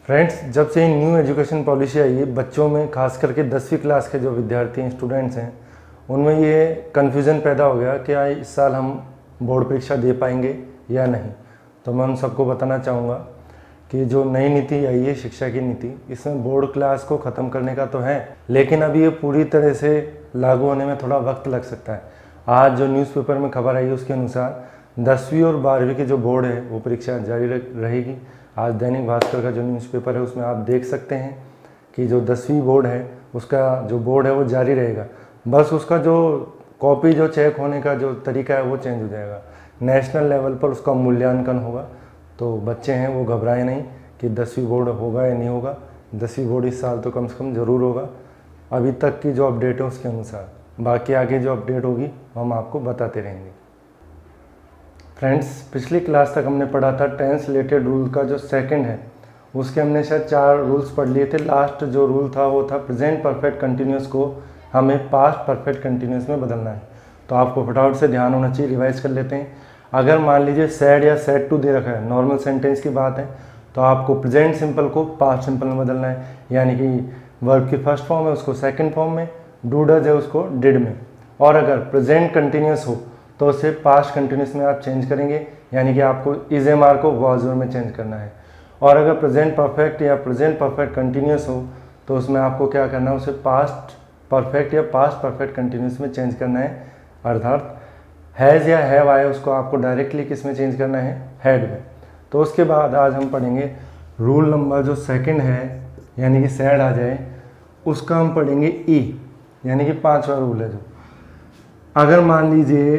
Friends, जब से new education policy आई है, बच्चों में खास करके 10वीं क्लास के जो विद्यार्थी हैं, स्टूडेंट्स हैं, उनमें ये कन्फ्यूज़न पैदा हो गया कि इस साल हम बोर्ड परीक्षा दे पाएंगे या नहीं। तो मैं उन सबको बताना चाहूँगा कि जो नई नीति आई है, शिक्षा की नीति, इसमें बोर्ड क्लास को ख़त्म करने का तो है, लेकिन अभी ये पूरी तरह से लागू होने में थोड़ा वक्त लग सकता है। आज जो न्यूज़पेपर में खबर आई है उसके अनुसार 10वीं और 12वीं की जो बोर्ड है वो परीक्षा जारी रहेगी। आज दैनिक भास्कर का जो न्यूज़पेपर है उसमें आप देख सकते हैं कि जो 10वीं बोर्ड है उसका जो बोर्ड है वो जारी रहेगा। बस उसका जो कॉपी जो चेक होने का जो तरीका है वो चेंज हो जाएगा। नेशनल लेवल पर उसका मूल्यांकन होगा। तो बच्चे हैं वो घबराएं नहीं कि 10वीं बोर्ड होगा या नहीं होगा। 10वीं बोर्ड इस साल तो कम से कम ज़रूर होगा, अभी तक की जो अपडेट है उसके अनुसार। बाकी आगे जो अपडेट होगी हम आपको बताते रहेंगे। फ्रेंड्स, पिछली क्लास तक हमने पढ़ा था टेंस रिलेटेड रूल का जो सेकंड है उसके हमने शायद 4 रूल्स पढ़ लिए थे। लास्ट जो रूल था वो था प्रेजेंट परफेक्ट कंटिन्यूस को हमें पास्ट परफेक्ट कंटिन्यूस में बदलना है। तो आपको फटाफट से ध्यान होना चाहिए, रिवाइज कर लेते हैं। अगर मान लीजिए सैड या सैड टू दे रखा है, नॉर्मल सेंटेंस की बात है, तो आपको प्रेजेंट सिंपल को पास्ट सिंपल में बदलना है। यानी कि वर्ब की फर्स्ट फॉर्म है उसको सेकेंड फॉर्म में, डू डज है उसको डिड में। और अगर प्रेजेंट कंटिन्यूस हो तो उसे पास्ट कंटिन्यूस में आप चेंज करेंगे, यानी कि आपको इज एम आर को वाज वर में चेंज करना है। और अगर प्रेजेंट परफेक्ट या प्रेजेंट परफेक्ट कंटिन्यूस हो तो उसमें आपको क्या करना है, उसे पास्ट परफेक्ट या पास्ट परफेक्ट कंटिन्यूस में चेंज करना है। अर्थात हैज़ या हैव आए उसको आपको डायरेक्टली किस में चेंज करना है, हैड में। तो उसके बाद आज हम पढ़ेंगे रूल नंबर जो सेकंड है, यानी कि सैड आ जाए, उसका हम पढ़ेंगे ई, यानी कि 5वां रूल है। जो अगर मान लीजिए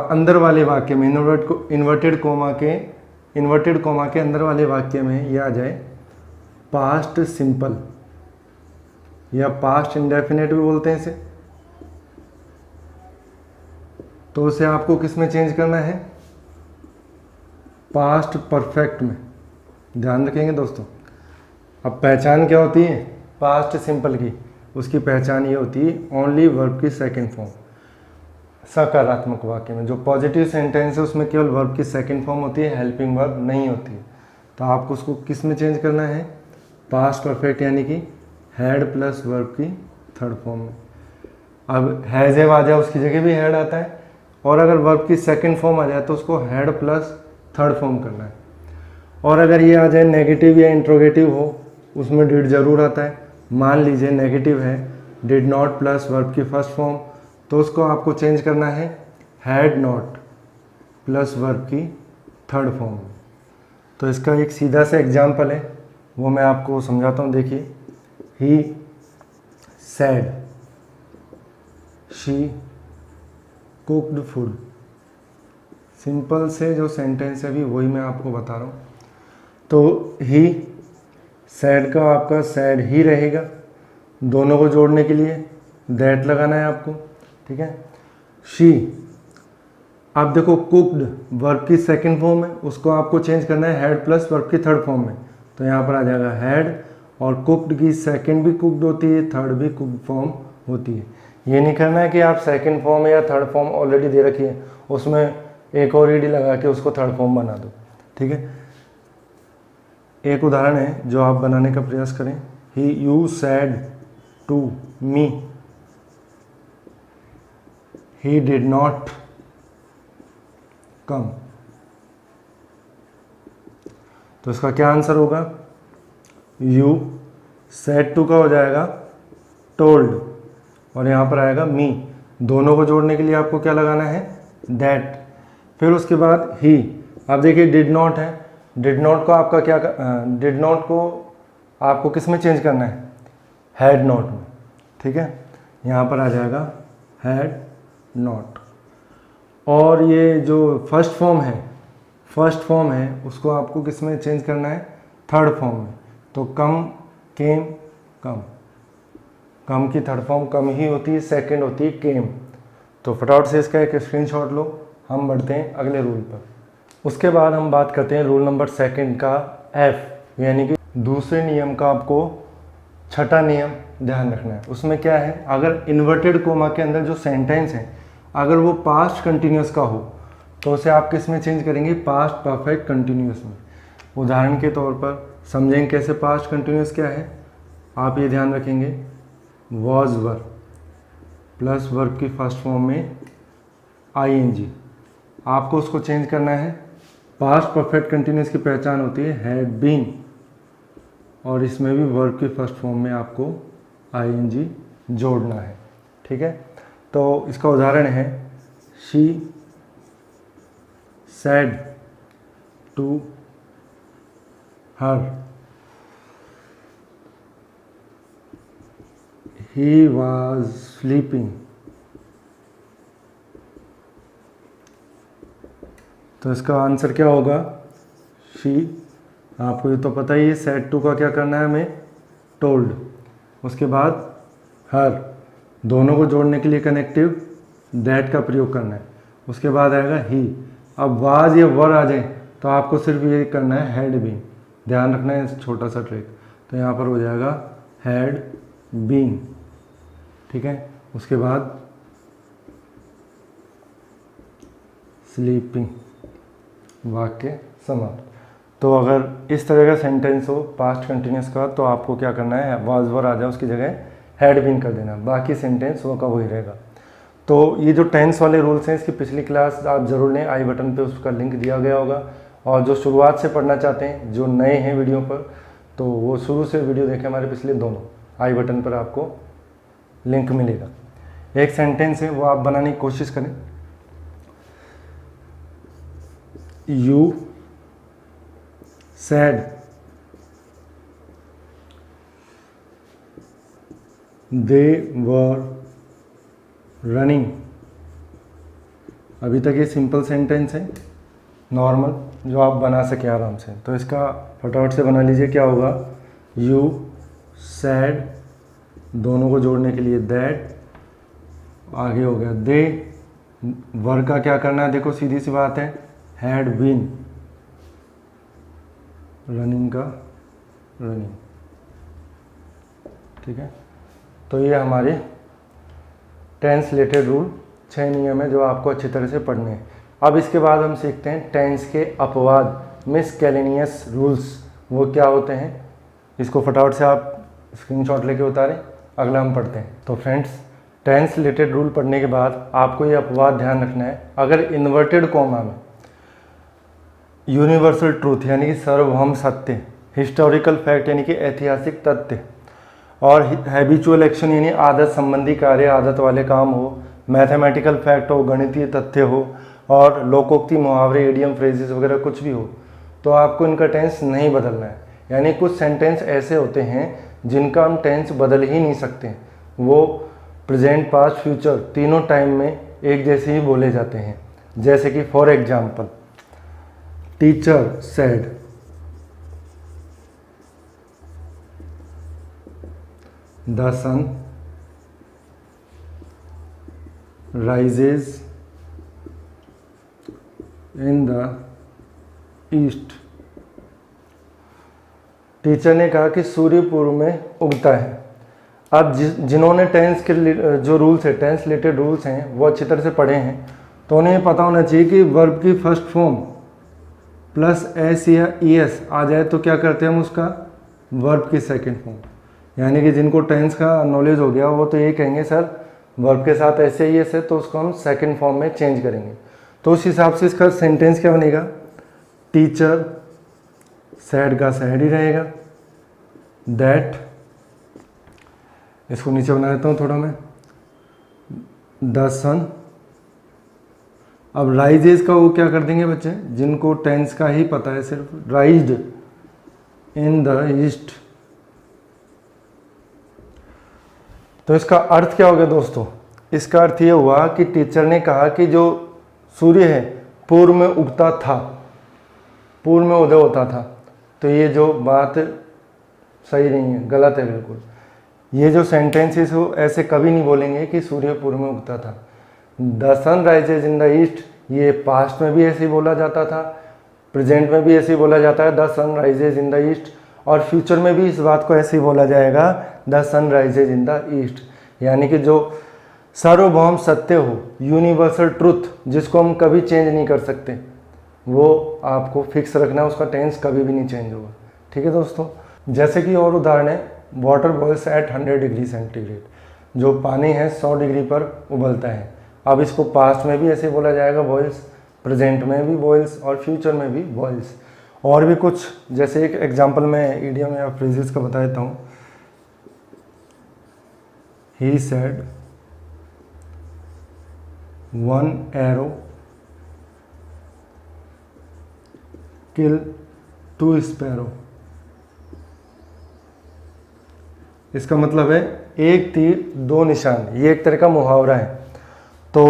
अंदर वाले वाक्य में इन्वर्टेड कोमा के अंदर वाले वाक्य में ये आ जाए पास्ट सिंपल या पास्ट इंडेफिनेट भी बोलते हैं इसे, तो उसे आपको किस में चेंज करना है, पास्ट परफेक्ट में। ध्यान रखेंगे दोस्तों। अब पहचान क्या होती है पास्ट सिंपल की, उसकी पहचान ये होती है ओनली वर्ब की सेकंड फॉर्म। सकारात्मक वाक्य में जो पॉजिटिव सेंटेंस है उसमें केवल वर्ब की सेकंड फॉर्म होती है, हेल्पिंग वर्ब नहीं होती है। तो आपको उसको किस में चेंज करना है, पास्ट परफेक्ट यानी कि हैड प्लस वर्ब की थर्ड फॉर्म में। अब हैज़ हैव आ जाए उसकी जगह भी हैड आता है, और अगर वर्ब की सेकंड फॉर्म आ जाए तो उसको हैड प्लस थर्ड फॉर्म करना है। और अगर ये आ जाए नेगेटिव या इंट्रोगेटिव हो, उसमें डिड जरूर आता है। मान लीजिए नेगेटिव है, डिड नॉट प्लस वर्ब की फर्स्ट फॉर्म, तो उसको आपको चेंज करना है हैड नॉट प्लस वर्ब की थर्ड फॉर्म। तो इसका एक सीधा सा एग्जाम्पल है, वो मैं आपको समझाता हूँ। देखिए, he said she cooked food. Simple से जो सेंटेंस है अभी वही मैं आपको बता रहा हूँ। तो ही सैड का आपका सैड ही रहेगा, दोनों को जोड़ने के लिए दैट लगाना है आपको, ठीक है। शी, आप देखो कुक्ड वर्ब की सेकंड फॉर्म है, उसको आपको चेंज करना है हैड प्लस वर्ब की थर्ड फॉर्म में। तो यहाँ पर आ जाएगा हैड, और कुक्ड की सेकंड भी कुक्ड होती है, थर्ड भी कुक्ड फॉर्म होती है। ये नहीं करना है कि आप सेकंड फॉर्म या थर्ड फॉर्म ऑलरेडी दे रखी है उसमें एक और ईडी लगा के उसको थर्ड फॉर्म बना दो, ठीक है। एक उदाहरण है जो आप बनाने का प्रयास करें। He you said to me, he did not come. तो इसका क्या आंसर होगा, यू सैड टू का हो जाएगा टोल्ड, और यहाँ पर आएगा मी। दोनों को जोड़ने के लिए आपको क्या लगाना है, दैट। फिर उसके बाद ही, आप देखिए डिड नॉट है, डिड नॉट को आपका क्या, डिड नॉट को आपको किस में चेंज करना है, हैड नॉट में, ठीक है। यहाँ पर आ जाएगा हैड नॉट। और ये जो फर्स्ट फॉर्म है उसको आपको किस में चेंज करना है, थर्ड फॉर्म में। तो कम केम कम, कम की थर्ड फॉर्म कम ही होती है, सेकंड होती है केम। तो फटाफट से इसका एक स्क्रीनशॉट लो, हम बढ़ते हैं अगले रूल पर। उसके बाद हम बात करते हैं रूल नंबर सेकंड का एफ, यानी कि दूसरे नियम का आपको छठा नियम ध्यान रखना है। उसमें क्या है, अगर इन्वर्टेड कोमा के अंदर जो सेंटेंस है अगर वो पास्ट कंटिन्यूस का हो तो उसे आप किस में चेंज करेंगे, पास्ट परफेक्ट कंटिन्यूस में। उदाहरण के तौर पर समझेंगे कैसे पास्ट कंटिन्यूस क्या है। आप ये ध्यान रखेंगे, वॉज वर प्लस वर्ब की फर्स्ट फॉर्म में आईएनजी, आपको उसको चेंज करना है। पास्ट परफेक्ट कंटिन्यूस की पहचान होती है हैड बीन, और इसमें भी वर्ब की फर्स्ट फॉर्म में आपको आईएनजी जोड़ना है। ठीक है, तो इसका उदाहरण है she said to her he was sleeping। तो इसका आंसर क्या होगा, शी। आपको ये तो पता ही है, said to का क्या करना है हमें, told। उसके बाद हर, दोनों को जोड़ने के लिए कनेक्टिव दैट का प्रयोग करना है। उसके बाद आएगा ही। अब वाज या वर आ जाए तो आपको सिर्फ ये करना है हैड बीन, ध्यान रखना है इस छोटा सा ट्रिक। तो यहाँ पर हो जाएगा हैड बीन। ठीक है, उसके बाद स्लीपिंग, वाक्य समाप्त। तो अगर इस तरह का सेंटेंस हो पास्ट कंटिन्यूस का, तो आपको क्या करना है, वाज वर आ जाए उसकी जगह हैड बीन कर देना, बाकी सेंटेंस वो का वही रहेगा। तो ये जो टेंस वाले रूल्स हैं, इसकी पिछली क्लास आप ज़रूर लें, आई बटन पे उसका लिंक दिया गया होगा। और जो शुरुआत से पढ़ना चाहते हैं, जो नए हैं वीडियो पर, तो वो शुरू से वीडियो देखें हमारे पिछले दोनों, आई बटन पर आपको लिंक मिलेगा। एक सेंटेंस है वो आप बनाने की कोशिश करें। You sad they were running. अभी तक ये सिंपल सेंटेंस है, नॉर्मल, जो आप बना सके आराम से। तो इसका फटाफट से बना लीजिए। क्या होगा, यू सैड, दोनों को जोड़ने के लिए दैट, आगे हो गया दे, वर का क्या करना है, देखो सीधी सी बात है, हैड बीन, रनिंग का रनिंग। ठीक है, तो ये हमारे टेंस रिलेटेड रूल 6 नियम है जो आपको अच्छी तरह से पढ़ने हैं। अब इसके बाद हम सीखते हैं टेंस के अपवाद, मिसकैलेनियस रूल्स, वो क्या होते हैं। इसको फटाफट से आप स्क्रीनशॉट लेके उतारें, अगला हम पढ़ते हैं। तो फ्रेंड्स, टेंस रिलेटेड रूल पढ़ने के बाद आपको ये अपवाद ध्यान रखना है। अगर इन्वर्टेड कॉमा में यूनिवर्सल ट्रूथ यानी कि सार्वभौम सत्य, हिस्टोरिकल फैक्ट यानी कि ऐतिहासिक तथ्य, और हैबिचुअल एक्शन यानी आदत संबंधी कार्य, आदत वाले काम हो, मैथमेटिकल फैक्ट हो, गणितीय तथ्य हो, और लोकोक्ति, मुहावरे, इडियम, फ्रेजेस वगैरह कुछ भी हो, तो आपको इनका टेंस नहीं बदलना है। यानी कुछ सेंटेंस ऐसे होते हैं जिनका हम टेंस बदल ही नहीं सकते, वो प्रेजेंट, पास्ट, फ्यूचर तीनों टाइम में एक जैसे ही बोले जाते हैं। जैसे कि for example, teacher said, the sun rises in the east. Teacher ने कहा कि सूर्य पूर्व में उगता है। अब जिन्होंने टेंस के जो रूल्स है, टेंस रिलेटेड रूल्स हैं, वो अच्छी तरह से पढ़े हैं, तो उन्हें पता होना चाहिए कि वर्ब की फर्स्ट फॉर्म प्लस एस या ई एस आ जाए तो क्या करते हैं हम उसका, वर्ब की सेकंड फॉर्म। यानी कि जिनको टेंस का नॉलेज हो गया वो तो ये कहेंगे सर वर्ब के साथ ऐसे ही ऐसे, तो उसको हम सेकंड फॉर्म में चेंज करेंगे। तो उस हिसाब से इसका सेंटेंस क्या बनेगा, टीचर सैड का सैड ही रहेगा, दैट, इसको नीचे बना देता हूँ थोड़ा मैं, द सन। अब राइजेज का वो क्या कर देंगे बच्चे, जिनको टेंस का ही पता है सिर्फ, राइज्ड इन द ईस्ट। तो इसका अर्थ क्या हो गया दोस्तों, इसका अर्थ ये हुआ कि टीचर ने कहा कि जो सूर्य है पूर्व में उगता था, पूर्व में उदय होता था। तो ये जो बात सही नहीं है, गलत है बिल्कुल। ये जो सेंटेंसेस हो ऐसे कभी नहीं बोलेंगे कि सूर्य पूर्व में उगता था। The sun rises in the east, ये पास्ट में भी ऐसे ही बोला जाता था, प्रेजेंट में भी ऐसे ही बोला जाता है, the sun rises in the east, और फ्यूचर में भी इस बात को ऐसे ही बोला जाएगा, the sun rises in the east. यानी कि जो सार्वभौम सत्य हो, यूनिवर्सल ट्रुथ, जिसको हम कभी चेंज नहीं कर सकते, वो आपको फिक्स रखना है, उसका टेंस कभी भी नहीं चेंज होगा। ठीक है दोस्तों। जैसे कि और उदाहरण है, water boils at 100 degree centigrade, जो पानी है 100 डिग्री पर उबलता है। अब इसको पास्ट में भी ऐसे बोला जाएगा बॉइल्स, प्रेजेंट में भी बॉइल्स और फ्यूचर में भी बॉइल्स। और भी कुछ, जैसे एक एग्जांपल मैं इडियम या फ्रेजेस का बता देता हूँ। He said one arrow kill 2 sparrow. इसका मतलब है एक तीर 2 निशान, ये एक तरह का मुहावरा है। तो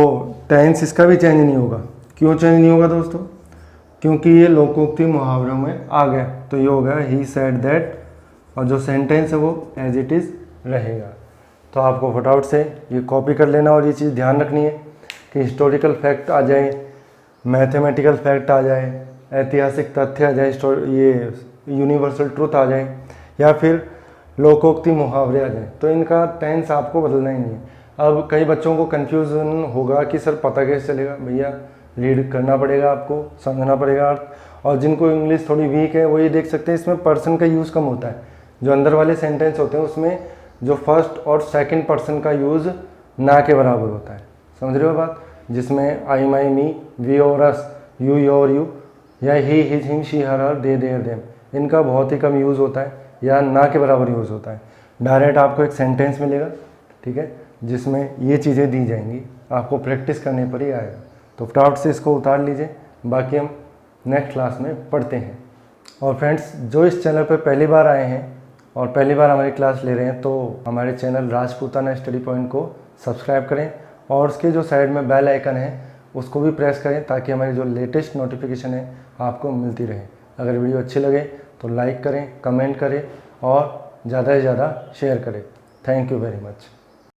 टेंस इसका भी चेंज नहीं होगा। क्यों चेंज नहीं होगा दोस्तों? क्योंकि ये लोकोक्ति मुहावरों में आ गया। तो ये होगा ही सेड दैट, और जो सेंटेंस है वो एज इट इज़ रहेगा। तो आपको फटाफट से ये कॉपी कर लेना और ये चीज़ ध्यान रखनी है कि हिस्टोरिकल फैक्ट आ जाए, मैथमेटिकल फैक्ट आ जाए, ऐतिहासिक तथ्य आ जाए, ये यूनिवर्सल ट्रूथ आ जाए, या फिर लोकोक्ति मुहावरे आ जाए, तो इनका टेंस आपको बदलना ही नहीं है। अब कई बच्चों को कन्फ्यूज़न होगा कि सर पता कैसे चलेगा। भैया रीड करना पड़ेगा, आपको समझना पड़ेगा अर्थ। और जिनको इंग्लिश थोड़ी वीक है वो ये देख सकते हैं, इसमें पर्सन का यूज़ कम होता है। जो अंदर वाले सेंटेंस होते हैं उसमें जो फर्स्ट और सेकंड पर्सन का यूज़ ना के बराबर होता है। समझ रहे हो बात? जिसमें आई माई मी, वी और अस, यू योर यू, या he his him she her her they their them, इनका बहुत ही कम यूज़ होता है या ना के बराबर यूज़ होता है। डायरेक्ट आपको एक सेंटेंस मिलेगा, ठीक है, जिसमें ये चीज़ें दी जाएंगी, आपको प्रैक्टिस करने पर ही आएगा। तो फटाफट से इसको उतार लीजिए, बाकी हम नेक्स्ट क्लास में पढ़ते हैं। और फ्रेंड्स, जो इस चैनल पर पहली बार आए हैं और पहली बार हमारी क्लास ले रहे हैं, तो हमारे चैनल राजपूताना स्टडी पॉइंट को सब्सक्राइब करें और उसके जो साइड में बेल आइकन है उसको भी प्रेस करें, ताकि हमारी जो लेटेस्ट नोटिफिकेशन है आपको मिलती रहे। अगर वीडियो अच्छी लगे तो लाइक करें, कमेंट करें और ज़्यादा से ज़्यादा शेयर करें। Thank you very much.